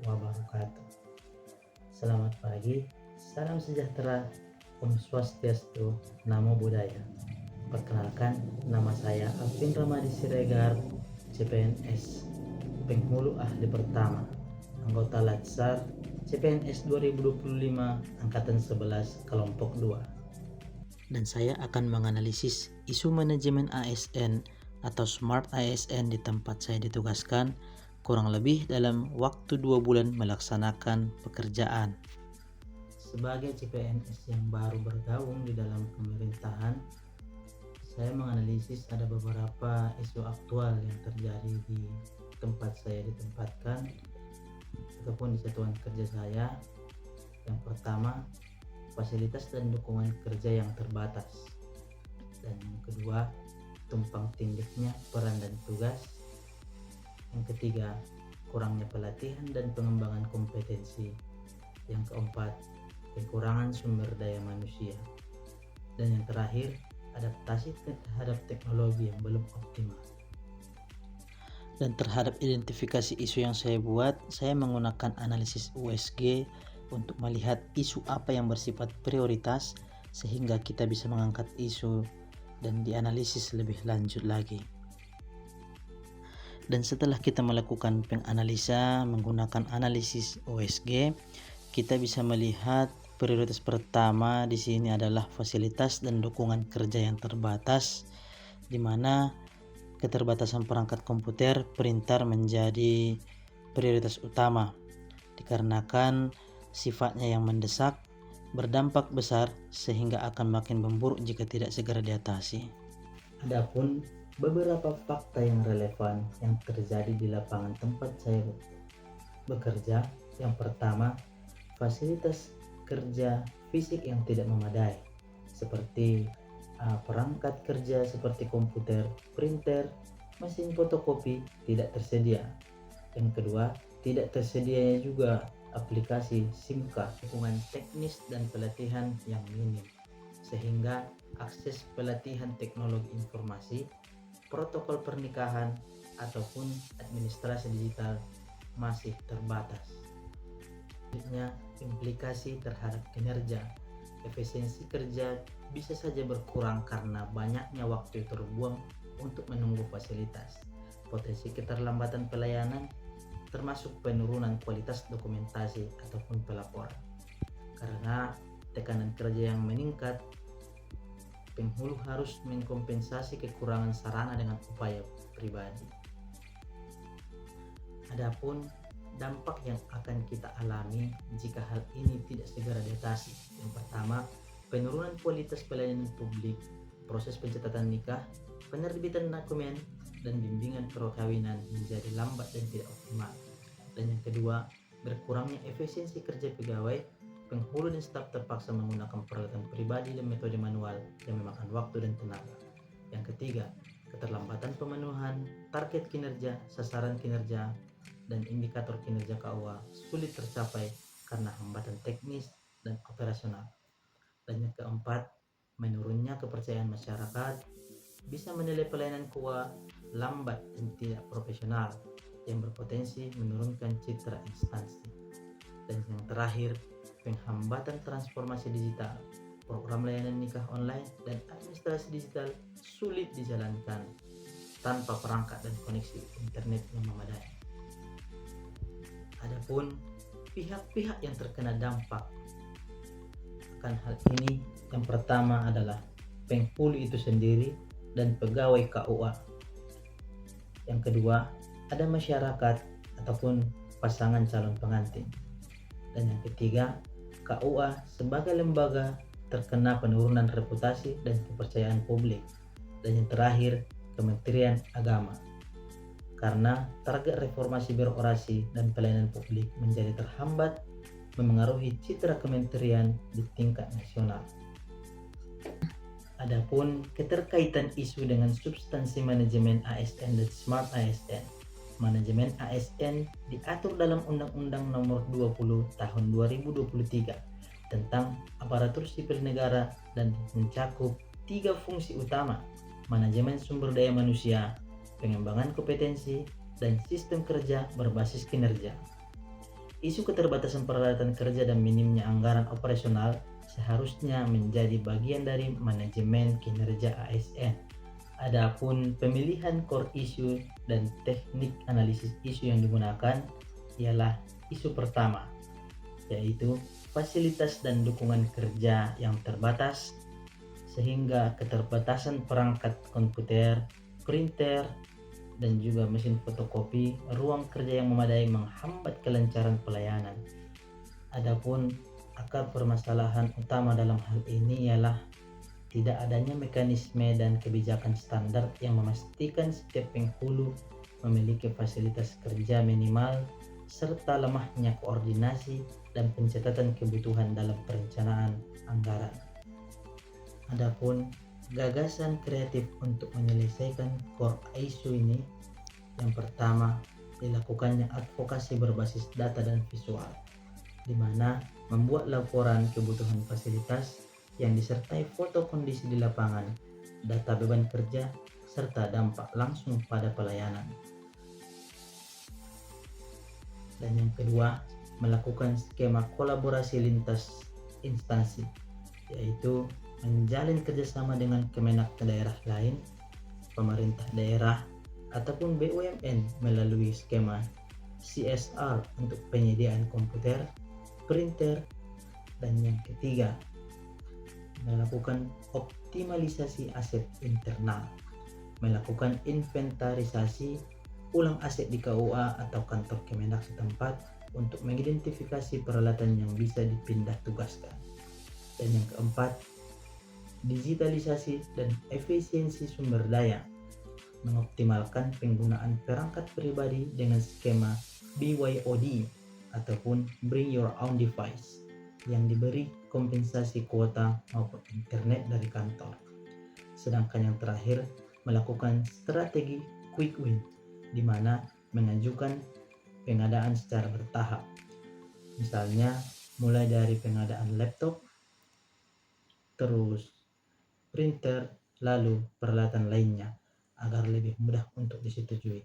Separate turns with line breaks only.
wabarakatuh. Selamat pagi, salam sejahtera, Om Swastiastu, Namo Buddhaya. Perkenalkan, nama saya Alvin Ramadi Siregar, CPNS, penghulu ahli pertama, anggota Latsar CPNS 2025 Angkatan 11 Kelompok 2. Dan saya akan menganalisis isu manajemen ASN atau Smart ASN di tempat saya ditugaskan kurang lebih dalam waktu 2 bulan melaksanakan pekerjaan. Sebagai CPNS yang baru bergabung di dalam pemerintahan, saya menganalisis ada beberapa isu aktual yang terjadi di tempat saya ditempatkan ataupun di satuan kerja saya. Yang pertama, fasilitas dan dukungan kerja yang terbatas. Dan yang kedua, tumpang tindihnya peran dan tugas. Yang ketiga, kurangnya pelatihan dan pengembangan kompetensi. Yang keempat, kekurangan sumber daya manusia. Dan yang terakhir, adaptasi terhadap teknologi yang belum optimal. Dan terhadap identifikasi isu yang saya buat, saya menggunakan analisis USG untuk melihat isu apa yang bersifat prioritas sehingga kita bisa mengangkat isu dan dianalisis lebih lanjut lagi. Dan setelah kita melakukan penganalisa menggunakan analisis OSG, kita bisa melihat prioritas pertama di sini adalah fasilitas dan dukungan kerja yang terbatas, di mana keterbatasan perangkat komputer printer menjadi prioritas utama dikarenakan sifatnya yang mendesak, berdampak besar sehingga akan makin memburuk jika tidak segera diatasi. Adapun beberapa fakta yang relevan yang terjadi di lapangan tempat saya bekerja. Yang pertama, fasilitas kerja fisik yang tidak memadai seperti perangkat kerja seperti komputer, printer, mesin fotokopi tidak tersedia. Yang kedua, tidak tersedianya juga aplikasi SIMKA, dukungan teknis dan pelatihan yang minim, sehingga akses pelatihan teknologi informasi, protokol pernikahan, ataupun administrasi digital masih terbatas. Selanjutnya, implikasi terhadap kinerja. Efisiensi kerja bisa saja berkurang karena banyaknya waktu terbuang untuk menunggu fasilitas. Potensi keterlambatan pelayanan termasuk penurunan kualitas dokumentasi ataupun pelaporan. Karena tekanan kerja yang meningkat, penghulu harus mengkompensasi kekurangan sarana dengan upaya pribadi. Adapun dampak yang akan kita alami jika hal ini tidak segera diatasi. Yang pertama, penurunan kualitas pelayanan publik, proses pencatatan nikah, penerbitan dokumen, dan bimbingan perkawinan menjadi lambat dan tidak optimal. Dan yang kedua, berkurangnya efisiensi kerja pegawai, penghulu dan staf terpaksa menggunakan peralatan pribadi dan metode manual yang memakan waktu dan tenaga. Yang ketiga, keterlambatan pemenuhan target kinerja, sasaran kinerja, dan indikator kinerja KUA sulit tercapai karena hambatan teknis dan operasional. Dan yang keempat, menurunnya kepercayaan masyarakat bisa menilai pelayanan KUA lambat dan tidak profesional yang berpotensi menurunkan citra instansi. Dan yang terakhir, penghambatan transformasi digital, program layanan nikah online dan administrasi digital sulit dijalankan tanpa perangkat dan koneksi internet yang memadai. Adapun pihak-pihak yang terkena dampak akan hal ini, yang pertama adalah penghulu itu sendiri dan pegawai KUA. Yang kedua, ada masyarakat ataupun pasangan calon pengantin. Dan yang ketiga, KUA sebagai lembaga terkena penurunan reputasi dan kepercayaan publik. Dan yang terakhir, Kementerian Agama. Karena target reformasi birokrasi dan pelayanan publik menjadi terhambat, memengaruhi citra kementerian di tingkat nasional. Adapun keterkaitan isu dengan substansi manajemen ASN dan Smart ASN. Manajemen ASN diatur dalam Undang-Undang Nomor 20 Tahun 2023 tentang aparatur sipil negara dan mencakup 3 fungsi utama: manajemen sumber daya manusia, pengembangan kompetensi, dan sistem kerja berbasis kinerja. Isu keterbatasan peralatan kerja dan minimnya anggaran operasional seharusnya menjadi bagian dari manajemen kinerja ASN. Adapun pemilihan core issue dan teknik analisis isu yang digunakan ialah isu pertama, yaitu fasilitas dan dukungan kerja yang terbatas, sehingga keterbatasan perangkat komputer, printer, dan juga mesin fotokopi ruang kerja yang memadai menghambat kelancaran pelayanan. Adapun akar permasalahan utama dalam hal ini ialah tidak adanya mekanisme dan kebijakan standar yang memastikan setiap penghulu memiliki fasilitas kerja minimal, serta lemahnya koordinasi dan pencatatan kebutuhan dalam perencanaan anggaran. Adapun gagasan kreatif untuk menyelesaikan core issue ini, yang pertama, dilakukannya advokasi berbasis data dan visual, di mana membuat laporan kebutuhan fasilitas yang disertai foto kondisi di lapangan, data beban kerja, serta dampak langsung pada pelayanan. Dan yang kedua, melakukan skema kolaborasi lintas instansi, yaitu menjalin kerjasama dengan Kemenak daerah lain, pemerintah daerah, ataupun BUMN melalui skema CSR untuk penyediaan komputer, printer, dan yang ketiga, melakukan optimalisasi aset internal, melakukan inventarisasi ulang aset di KUA atau kantor Kemenak setempat untuk mengidentifikasi peralatan yang bisa dipindah tugaskan. Dan yang keempat, digitalisasi dan efisiensi sumber daya, mengoptimalkan penggunaan perangkat pribadi dengan skema BYOD ataupun Bring Your Own Device yang diberi kompensasi kuota maupun internet dari kantor. Sedangkan yang terakhir, melakukan strategi quick win, di mana mengajukan pengadaan secara bertahap. Misalnya mulai dari pengadaan laptop, terus printer, lalu peralatan lainnya agar lebih mudah untuk disetujui.